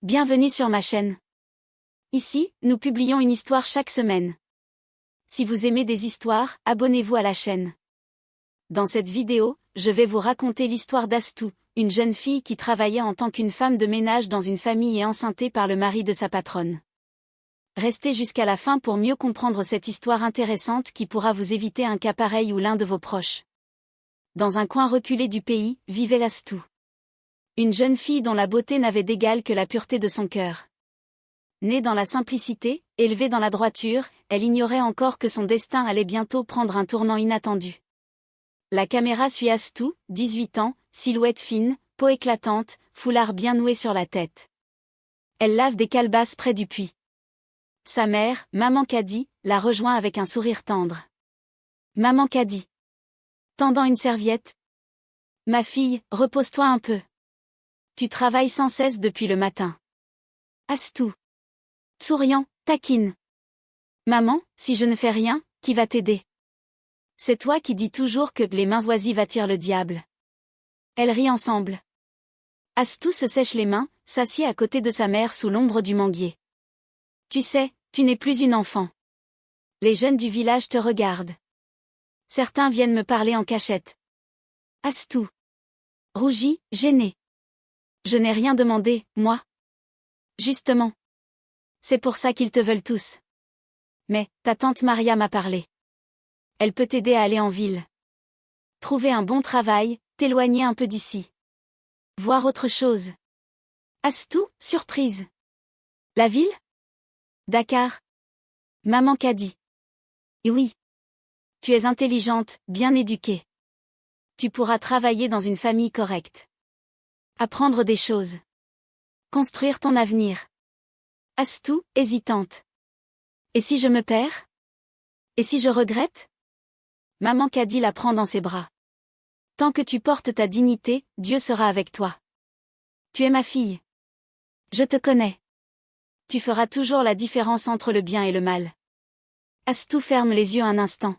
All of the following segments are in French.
Bienvenue sur ma chaîne. Ici, nous publions une histoire chaque semaine. Si vous aimez des histoires, abonnez-vous à la chaîne. Dans cette vidéo, je vais vous raconter l'histoire d'Astou, une jeune fille qui travaillait en tant qu'une femme de ménage dans une famille et enceintée par le mari de sa patronne. Restez jusqu'à la fin pour mieux comprendre cette histoire intéressante qui pourra vous éviter un cas pareil ou l'un de vos proches. Dans un coin reculé du pays, vivait Astou. Une jeune fille dont la beauté n'avait d'égal que la pureté de son cœur. Née dans la simplicité, élevée dans la droiture, elle ignorait encore que son destin allait bientôt prendre un tournant inattendu. La caméra suit Astou, 18 ans, silhouette fine, peau éclatante, foulard bien noué sur la tête. Elle lave des calebasses près du puits. Sa mère, Maman Kadi, la rejoint avec un sourire tendre. Maman Kadi. Tendant une serviette. Ma fille, repose-toi un peu. Tu travailles sans cesse depuis le matin. Astou. Souriant, taquine. Maman, si je ne fais rien, qui va t'aider? C'est toi qui dis toujours que les mains oisives attirent le diable. Elles rient ensemble. Astou se sèche les mains, s'assied à côté de sa mère sous l'ombre du manguier. Tu sais, tu n'es plus une enfant. Les jeunes du village te regardent. Certains viennent me parler en cachette. Astou. Rougit, gênée. Je n'ai rien demandé, moi. Justement. C'est pour ça qu'ils te veulent tous. Mais, ta tante Maria m'a parlé. Elle peut t'aider à aller en ville. Trouver un bon travail, t'éloigner un peu d'ici. Voir autre chose. Astou, surprise. La ville? Dakar. Maman Kadi. Et oui. Tu es intelligente, bien éduquée. Tu pourras travailler dans une famille correcte. Apprendre des choses. Construire ton avenir. Astou, hésitante. Et si je me perds? Et si je regrette? Maman Kadi la prend dans ses bras. Tant que tu portes ta dignité, Dieu sera avec toi. Tu es ma fille. Je te connais. Tu feras toujours la différence entre le bien et le mal. Astou ferme les yeux un instant.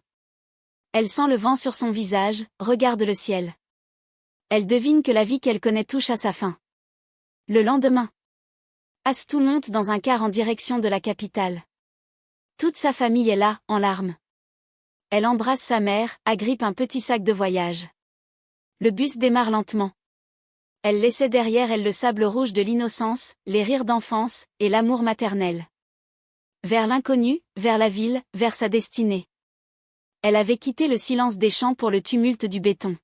Elle sent le vent sur son visage, regarde le ciel. Elle devine que la vie qu'elle connaît touche à sa fin. Le lendemain. Astou monte dans un car en direction de la capitale. Toute sa famille est là, en larmes. Elle embrasse sa mère, agrippe un petit sac de voyage. Le bus démarre lentement. Elle laissait derrière elle le sable rouge de l'innocence, les rires d'enfance, et l'amour maternel. Vers l'inconnu, vers la ville, vers sa destinée. Elle avait quitté le silence des champs pour le tumulte du béton.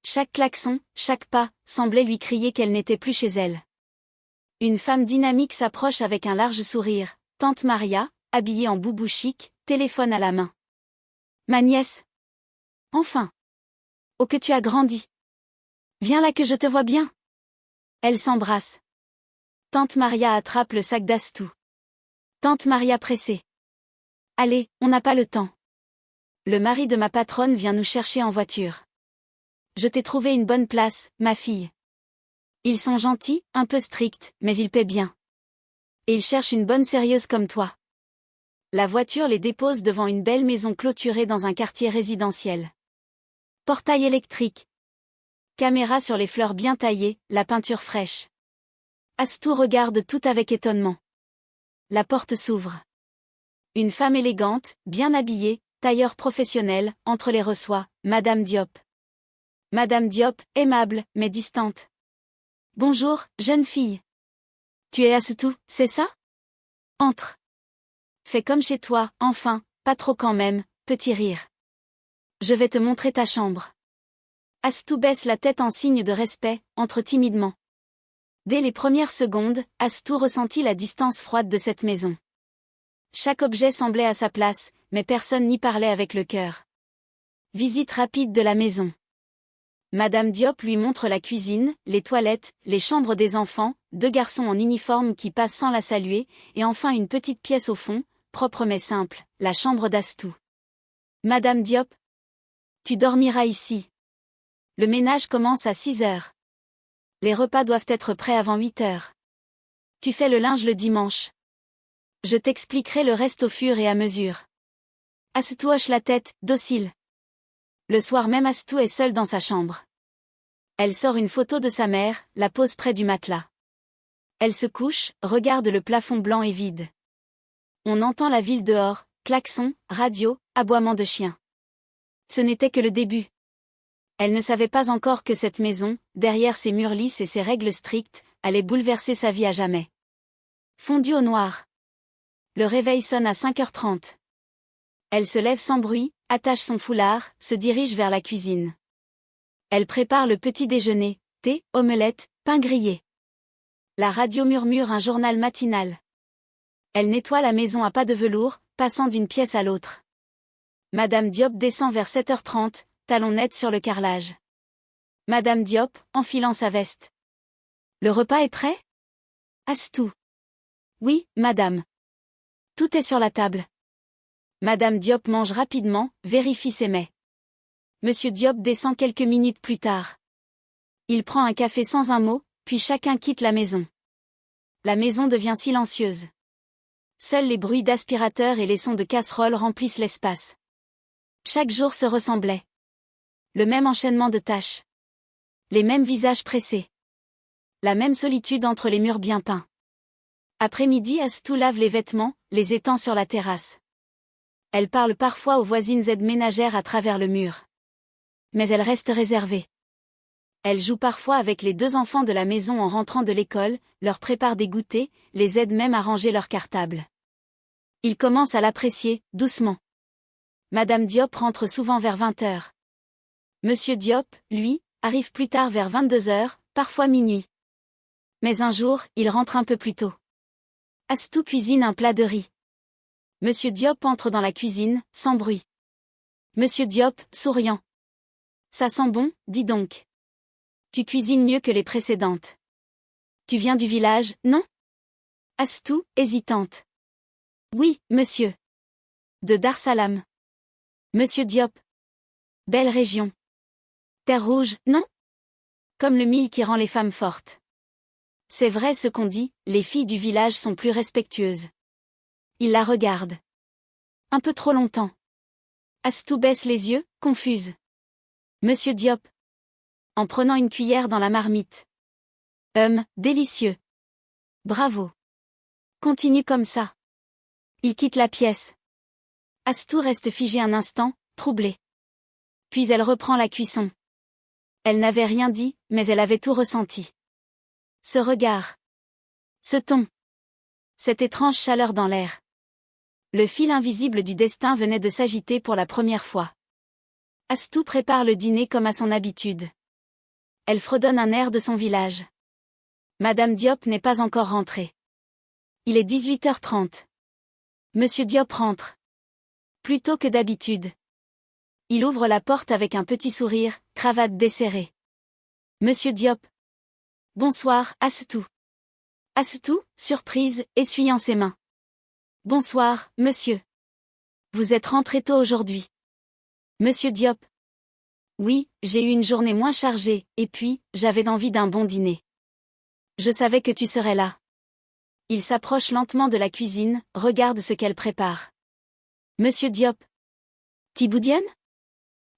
Chaque klaxon, chaque pas, semblait lui crier qu'elle n'était plus chez elle. Une femme dynamique s'approche avec un large sourire, tante Maria, habillée en boubou chic, téléphone à la main. Ma nièce. Enfin. Oh que tu as grandi. Viens là que je te vois bien. Elles s'embrassent. Tante Maria attrape le sac d'Astou. Tante Maria pressée. Allez, on n'a pas le temps. Le mari de ma patronne vient nous chercher en voiture. Je t'ai trouvé une bonne place, ma fille. Ils sont gentils, un peu stricts, mais ils paient bien. Et ils cherchent une bonne sérieuse comme toi. La voiture les dépose devant une belle maison clôturée dans un quartier résidentiel. Portail électrique. Caméra sur les fleurs bien taillées, la peinture fraîche. Astou regarde tout avec étonnement. La porte s'ouvre. Une femme élégante, bien habillée, tailleur professionnel, entre les reçoit, Madame Diop. Madame Diop, aimable, mais distante. Bonjour, jeune fille. Tu es Astou, c'est ça? Entre. Fais comme chez toi, enfin, pas trop quand même, petit rire. Je vais te montrer ta chambre. Astou baisse la tête en signe de respect, entre timidement. Dès les premières secondes, Astou ressentit la distance froide de cette maison. Chaque objet semblait à sa place, mais personne n'y parlait avec le cœur. Visite rapide de la maison. Madame Diop lui montre la cuisine, les toilettes, les chambres des enfants, deux garçons en uniforme qui passent sans la saluer, et enfin une petite pièce au fond, propre mais simple, la chambre d'Astou. Madame Diop. Tu dormiras ici. Le ménage commence à 6 heures. Les repas doivent être prêts avant 8 heures. Tu fais le linge le dimanche. Je t'expliquerai le reste au fur et à mesure. Astou hoche la tête, docile. Le soir même Astou est seule dans sa chambre. Elle sort une photo de sa mère, la pose près du matelas. Elle se couche, regarde le plafond blanc et vide. On entend la ville dehors, klaxons, radio, aboiements de chiens. Ce n'était que le début. Elle ne savait pas encore que cette maison, derrière ses murs lisses et ses règles strictes, allait bouleverser sa vie à jamais. Fondue au noir. Le réveil sonne à 5h30. Elle se lève sans bruit, attache son foulard, se dirige vers la cuisine. Elle prépare le petit déjeuner, thé, omelette, pain grillé. La radio murmure un journal matinal. Elle nettoie la maison à pas de velours, passant d'une pièce à l'autre. Madame Diop descend vers 7h30, talons nets sur le carrelage. Madame Diop, enfilant sa veste. Le repas est prêt? Astou. Oui, madame. Tout est sur la table. Madame Diop mange rapidement, vérifie ses mets. Monsieur Diop descend quelques minutes plus tard. Il prend un café sans un mot, puis chacun quitte la maison. La maison devient silencieuse. Seuls les bruits d'aspirateur et les sons de casseroles remplissent l'espace. Chaque jour se ressemblait. Le même enchaînement de tâches. Les mêmes visages pressés. La même solitude entre les murs bien peints. Après-midi, Astou lave les vêtements, les étend sur la terrasse. Elle parle parfois aux voisines aides ménagères à travers le mur. Mais elle reste réservée. Elle joue parfois avec les 2 enfants de la maison en rentrant de l'école, leur prépare des goûters, les aide même à ranger leur cartable. Ils commencent à l'apprécier, doucement. Madame Diop rentre souvent vers 20h. Monsieur Diop, lui, arrive plus tard vers 22h, parfois minuit. Mais un jour, il rentre un peu plus tôt. Astou cuisine un plat de riz. Monsieur Diop entre dans la cuisine, sans bruit. Monsieur Diop, souriant. Ça sent bon, dis donc. Tu cuisines mieux que les précédentes. Tu viens du village, non? Astou, hésitante. Oui, monsieur. De Dar Salam. Monsieur Diop. Belle région. Terre rouge, non? Comme le mil qui rend les femmes fortes. C'est vrai ce qu'on dit, les filles du village sont plus respectueuses. Il la regarde. Un peu trop longtemps. Astou baisse les yeux, confuse. Monsieur Diop. En prenant une cuillère dans la marmite. Délicieux. Bravo. Continue comme ça. Il quitte la pièce. Astou reste figée un instant, troublée. Puis elle reprend la cuisson. Elle n'avait rien dit, mais elle avait tout ressenti. Ce regard. Ce ton. Cette étrange chaleur dans l'air. Le fil invisible du destin venait de s'agiter pour la première fois. Astou prépare le dîner comme à son habitude. Elle fredonne un air de son village. Madame Diop n'est pas encore rentrée. Il est 18h30. Monsieur Diop rentre. Plus tôt que d'habitude. Il ouvre la porte avec un petit sourire, cravate desserrée. Monsieur Diop. Bonsoir, Astou. Astou, surprise, essuyant ses mains. Bonsoir, monsieur. Vous êtes rentré tôt aujourd'hui. Monsieur Diop. Oui, j'ai eu une journée moins chargée, et puis, j'avais envie d'un bon dîner. Je savais que tu serais là. Il s'approche lentement de la cuisine, regarde ce qu'elle prépare. Monsieur Diop. Tiboudienne?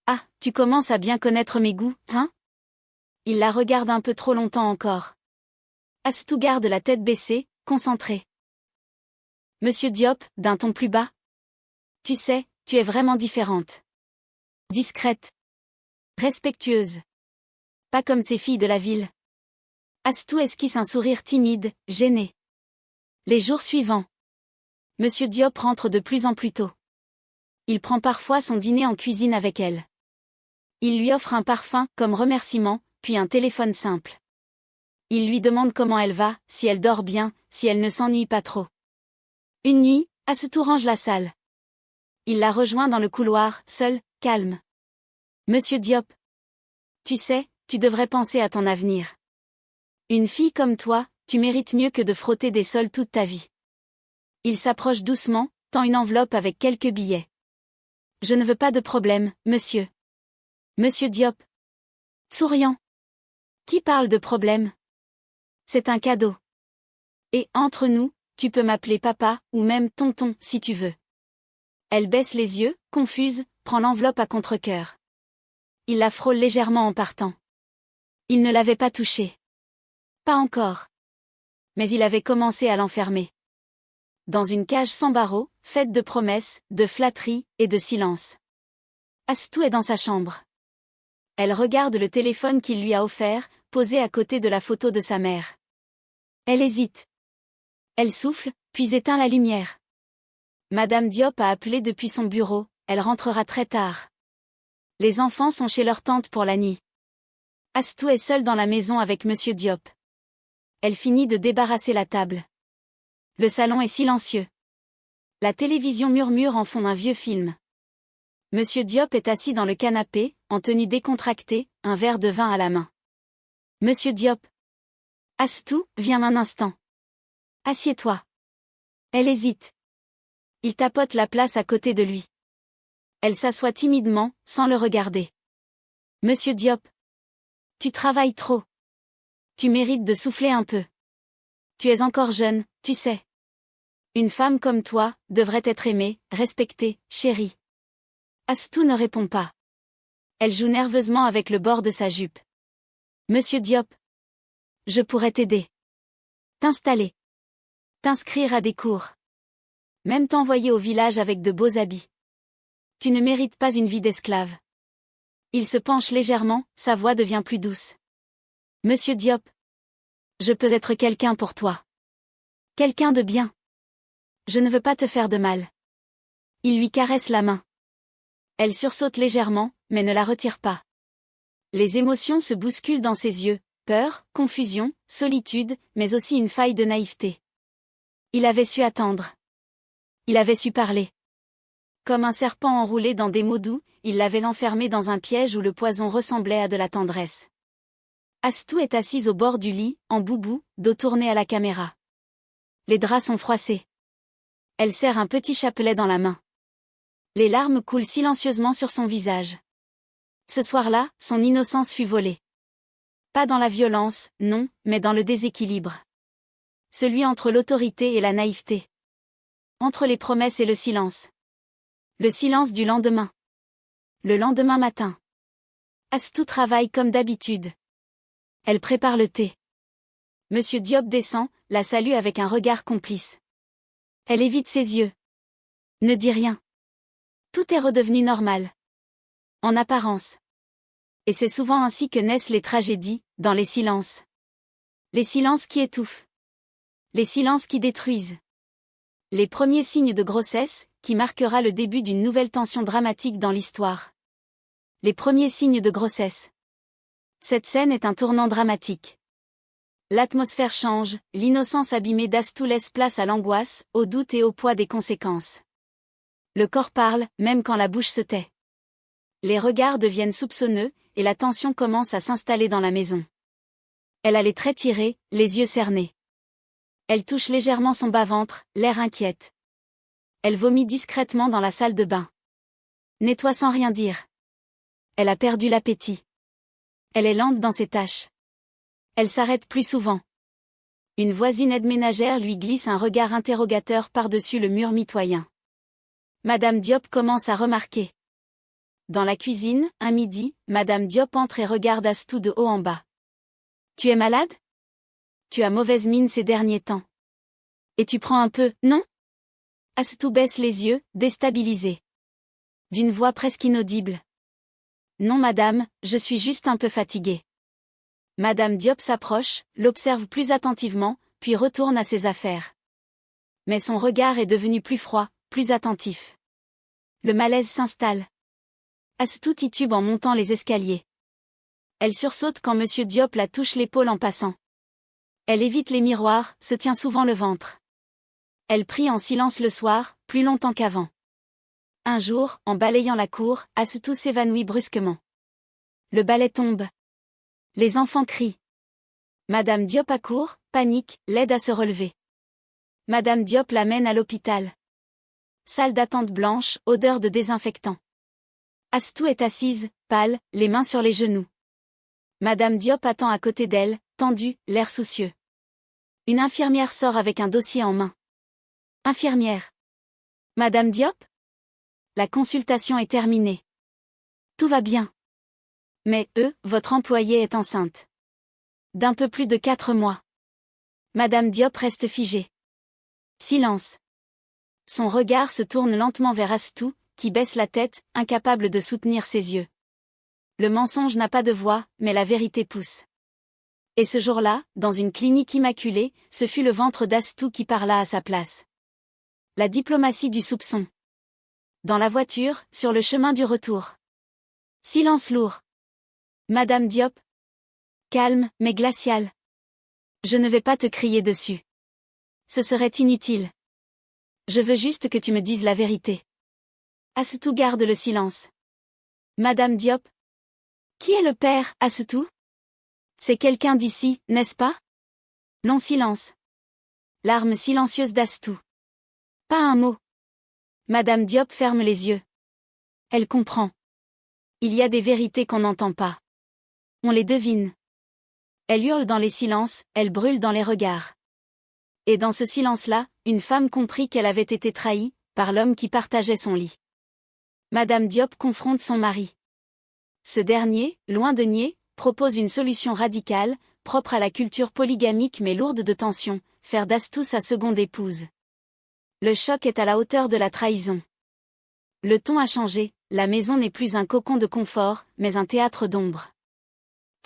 Ah, tu commences à bien connaître mes goûts, hein? Il la regarde un peu trop longtemps encore. Astou garde la tête baissée, concentré. Monsieur Diop, d'un ton plus bas. Tu sais, tu es vraiment différente. Discrète. Respectueuse. Pas comme ces filles de la ville. Astou esquisse un sourire timide, gêné. Les jours suivants. Monsieur Diop rentre de plus en plus tôt. Il prend parfois son dîner en cuisine avec elle. Il lui offre un parfum, comme remerciement, puis un téléphone simple. Il lui demande comment elle va, si elle dort bien, si elle ne s'ennuie pas trop. Une nuit, Astou range la salle. Il la rejoint dans le couloir, seul, calme. Monsieur Diop. Tu sais, tu devrais penser à ton avenir. Une fille comme toi, tu mérites mieux que de frotter des sols toute ta vie. Il s'approche doucement, tend une enveloppe avec quelques billets. Je ne veux pas de problème, monsieur. Monsieur Diop. Souriant. Qui parle de problème? C'est un cadeau. Et, entre nous, tu peux m'appeler papa, ou même tonton, si tu veux. Elle baisse les yeux, confuse, prend l'enveloppe à contre-cœur. Il la frôle légèrement en partant. Il ne l'avait pas touchée. Pas encore. Mais il avait commencé à l'enfermer. Dans une cage sans barreaux, faite de promesses, de flatteries et de silence. Astou est dans sa chambre. Elle regarde le téléphone qu'il lui a offert, posé à côté de la photo de sa mère. Elle hésite. Elle souffle, puis éteint la lumière. Madame Diop a appelé depuis son bureau, elle rentrera très tard. Les enfants sont chez leur tante pour la nuit. Astou est seule dans la maison avec Monsieur Diop. Elle finit de débarrasser la table. Le salon est silencieux. La télévision murmure en fond un vieux film. Monsieur Diop est assis dans le canapé, en tenue décontractée, un verre de vin à la main. Monsieur Diop. Astou, viens un instant. Assieds-toi. Elle hésite. Il tapote la place à côté de lui. Elle s'assoit timidement, sans le regarder. Monsieur Diop. Tu travailles trop. Tu mérites de souffler un peu. Tu es encore jeune, tu sais. Une femme comme toi, devrait être aimée, respectée, chérie. Astou ne répond pas. Elle joue nerveusement avec le bord de sa jupe. Monsieur Diop. Je pourrais t'aider. T'installer. T'inscrire à des cours. Même t'envoyer au village avec de beaux habits. Tu ne mérites pas une vie d'esclave. Il se penche légèrement, sa voix devient plus douce. Monsieur Diop. Je peux être quelqu'un pour toi. Quelqu'un de bien. Je ne veux pas te faire de mal. Il lui caresse la main. Elle sursaute légèrement, mais ne la retire pas. Les émotions se bousculent dans ses yeux, peur, confusion, solitude, mais aussi une faille de naïveté. Il avait su attendre. Il avait su parler. Comme un serpent enroulé dans des mots doux, il l'avait enfermé dans un piège où le poison ressemblait à de la tendresse. Astou est assise au bord du lit, en boubou, dos tourné à la caméra. Les draps sont froissés. Elle serre un petit chapelet dans la main. Les larmes coulent silencieusement sur son visage. Ce soir-là, son innocence fut volée. Pas dans la violence, non, mais dans le déséquilibre. Celui entre l'autorité et la naïveté. Entre les promesses et le silence. Le silence du lendemain. Le lendemain matin. Astou travaille comme d'habitude. Elle prépare le thé. Monsieur Diop descend, la salue avec un regard complice. Elle évite ses yeux. Ne dit rien. Tout est redevenu normal. En apparence. Et c'est souvent ainsi que naissent les tragédies, dans les silences. Les silences qui étouffent. Les silences qui détruisent. Les premiers signes de grossesse, qui marquera le début d'une nouvelle tension dramatique dans l'histoire. Les premiers signes de grossesse. Cette scène est un tournant dramatique. L'atmosphère change, l'innocence abîmée d'Astou laisse place à l'angoisse, au doute et au poids des conséquences. Le corps parle, même quand la bouche se tait. Les regards deviennent soupçonneux, et la tension commence à s'installer dans la maison. Elle a les traits tirés, les yeux cernés. Elle touche légèrement son bas-ventre, l'air inquiète. Elle vomit discrètement dans la salle de bain. Nettoie sans rien dire. Elle a perdu l'appétit. Elle est lente dans ses tâches. Elle s'arrête plus souvent. Une voisine aide-ménagère lui glisse un regard interrogateur par-dessus le mur mitoyen. Madame Diop commence à remarquer. Dans la cuisine, un midi, Madame Diop entre et regarde Astou de haut en bas. Tu es malade? Tu as mauvaise mine ces derniers temps. Et tu prends un peu, non? Astou baisse les yeux, déstabilisée. D'une voix presque inaudible. Non madame, je suis juste un peu fatiguée. Madame Diop s'approche, l'observe plus attentivement, puis retourne à ses affaires. Mais son regard est devenu plus froid, plus attentif. Le malaise s'installe. Astou titube en montant les escaliers. Elle sursaute quand Monsieur Diop la touche l'épaule en passant. Elle évite les miroirs, se tient souvent le ventre. Elle prie en silence le soir, plus longtemps qu'avant. Un jour, en balayant la cour, Astou s'évanouit brusquement. Le balai tombe. Les enfants crient. Madame Diop accourt, panique, l'aide à se relever. Madame Diop l'amène à l'hôpital. Salle d'attente blanche, odeur de désinfectant. Astou est assise, pâle, les mains sur les genoux. Madame Diop attend à côté d'elle, tendue, l'air soucieux. Une infirmière sort avec un dossier en main. Infirmière. Madame Diop? La consultation est terminée. Tout va bien. Mais, votre employée est enceinte. D'un peu plus de 4 mois. Madame Diop reste figée. Silence. Son regard se tourne lentement vers Astou, qui baisse la tête, incapable de soutenir ses yeux. Le mensonge n'a pas de voix, mais la vérité pousse. Et ce jour-là, dans une clinique immaculée, ce fut le ventre d'Astou qui parla à sa place. La diplomatie du soupçon. Dans la voiture, sur le chemin du retour. Silence lourd. Madame Diop. Calme, mais glacial. Je ne vais pas te crier dessus. Ce serait inutile. Je veux juste que tu me dises la vérité. Astou garde le silence. Madame Diop. Qui est le père, Astou? C'est quelqu'un d'ici, n'est-ce pas? Long silence. Larmes silencieuses d'Astou. Pas un mot. Madame Diop ferme les yeux. Elle comprend. Il y a des vérités qu'on n'entend pas. On les devine. Elle hurle dans les silences, elle brûle dans les regards. Et dans ce silence-là, une femme comprit qu'elle avait été trahie, par l'homme qui partageait son lit. Madame Diop confronte son mari. Ce dernier, loin de nier, propose une solution radicale, propre à la culture polygamique mais lourde de tension, faire d'Astou sa seconde épouse. Le choc est à la hauteur de la trahison. Le ton a changé, la maison n'est plus un cocon de confort, mais un théâtre d'ombre.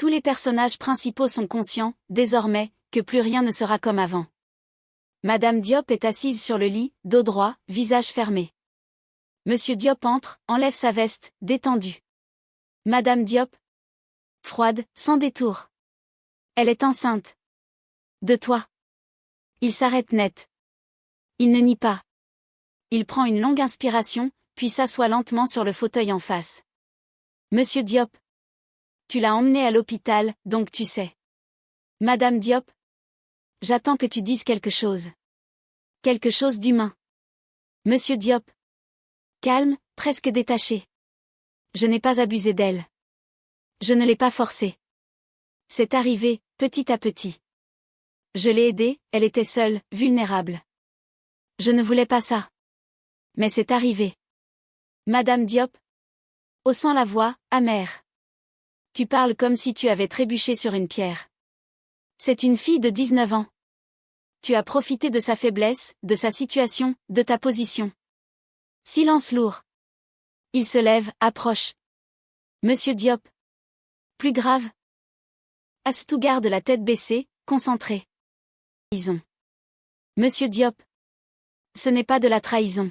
Tous les personnages principaux sont conscients, désormais, que plus rien ne sera comme avant. Madame Diop est assise sur le lit, dos droit, visage fermé. Monsieur Diop entre, enlève sa veste, détendu. Madame Diop. Froide, sans détour. Elle est enceinte. De toi. Il s'arrête net. Il ne nie pas. Il prend une longue inspiration, puis s'assoit lentement sur le fauteuil en face. Monsieur Diop. Tu l'as emmené à l'hôpital, donc tu sais. Madame Diop. J'attends que tu dises quelque chose. Quelque chose d'humain. Monsieur Diop. Calme, presque détaché. Je n'ai pas abusé d'elle. Je ne l'ai pas forcée. C'est arrivé, petit à petit. Je l'ai aidée, elle était seule, vulnérable. Je ne voulais pas ça. Mais c'est arrivé. Madame Diop. Haussant la voix, amère. Tu parles comme si tu avais trébuché sur une pierre. C'est une fille de 19 ans. Tu as profité de sa faiblesse, de sa situation, de ta position. Silence lourd. Il se lève, approche. Monsieur Diop. Plus grave. Astou garde la tête baissée, concentré. Trahison. Monsieur Diop. Ce n'est pas de la trahison.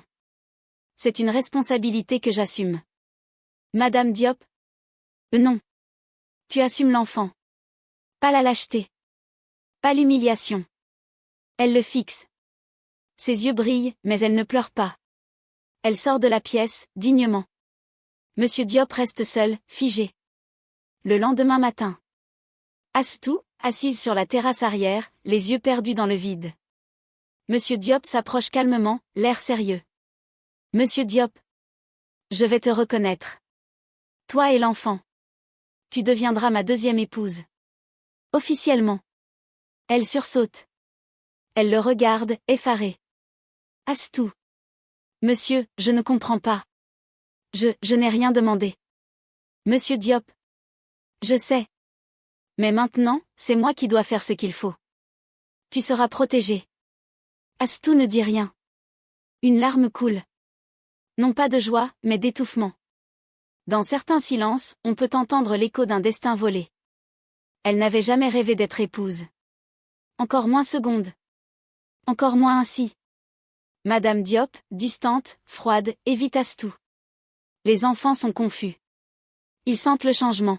C'est une responsabilité que j'assume. Madame Diop. Non. Tu assumes l'enfant. Pas la lâcheté. Pas l'humiliation. Elle le fixe. Ses yeux brillent, mais elle ne pleure pas. Elle sort de la pièce, dignement. Monsieur Diop reste seul, figé. Le lendemain matin. Astou, assise sur la terrasse arrière, les yeux perdus dans le vide. Monsieur Diop s'approche calmement, l'air sérieux. Monsieur Diop. Je vais te reconnaître. Toi et l'enfant. Tu deviendras ma deuxième épouse. Officiellement. Elle sursaute. Elle le regarde, effarée. Astou. Monsieur, je ne comprends pas. Je n'ai rien demandé. Monsieur Diop. Je sais. Mais maintenant, c'est moi qui dois faire ce qu'il faut. Tu seras protégé. Astou ne dit rien. Une larme coule. Non pas de joie, mais d'étouffement. Dans certains silences, on peut entendre l'écho d'un destin volé. Elle n'avait jamais rêvé d'être épouse. Encore moins seconde. Encore moins ainsi. Madame Diop, distante, froide, évite Astou. Les enfants sont confus. Ils sentent le changement.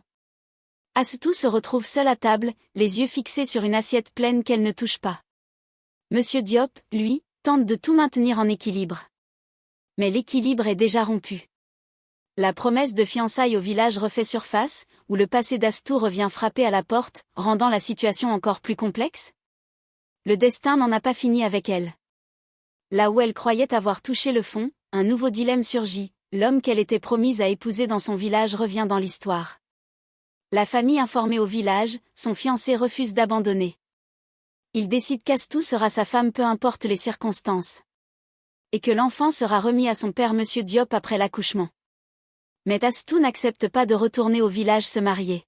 Astou se retrouve seule à table, les yeux fixés sur une assiette pleine qu'elle ne touche pas. Monsieur Diop, lui, tente de tout maintenir en équilibre. Mais l'équilibre est déjà rompu. La promesse de fiançailles au village refait surface, où le passé d'Astou revient frapper à la porte, rendant la situation encore plus complexe? Le destin n'en a pas fini avec elle. Là où elle croyait avoir touché le fond, un nouveau dilemme surgit, l'homme qu'elle était promise à épouser dans son village revient dans l'histoire. La famille informée au village, son fiancé refuse d'abandonner. Il décide qu'Astou sera sa femme peu importe les circonstances. Et que l'enfant sera remis à son père Monsieur Diop après l'accouchement. Mais Astou n'accepte pas de retourner au village se marier.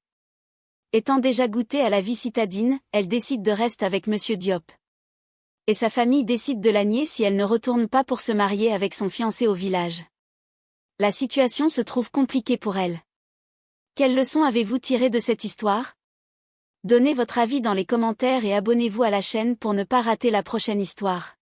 Étant déjà goûtée à la vie citadine, elle décide de rester avec Monsieur Diop. Et sa famille décide de la nier si elle ne retourne pas pour se marier avec son fiancé au village. La situation se trouve compliquée pour elle. Quelle leçon avez-vous tiré de cette histoire? Donnez votre avis dans les commentaires et abonnez-vous à la chaîne pour ne pas rater la prochaine histoire.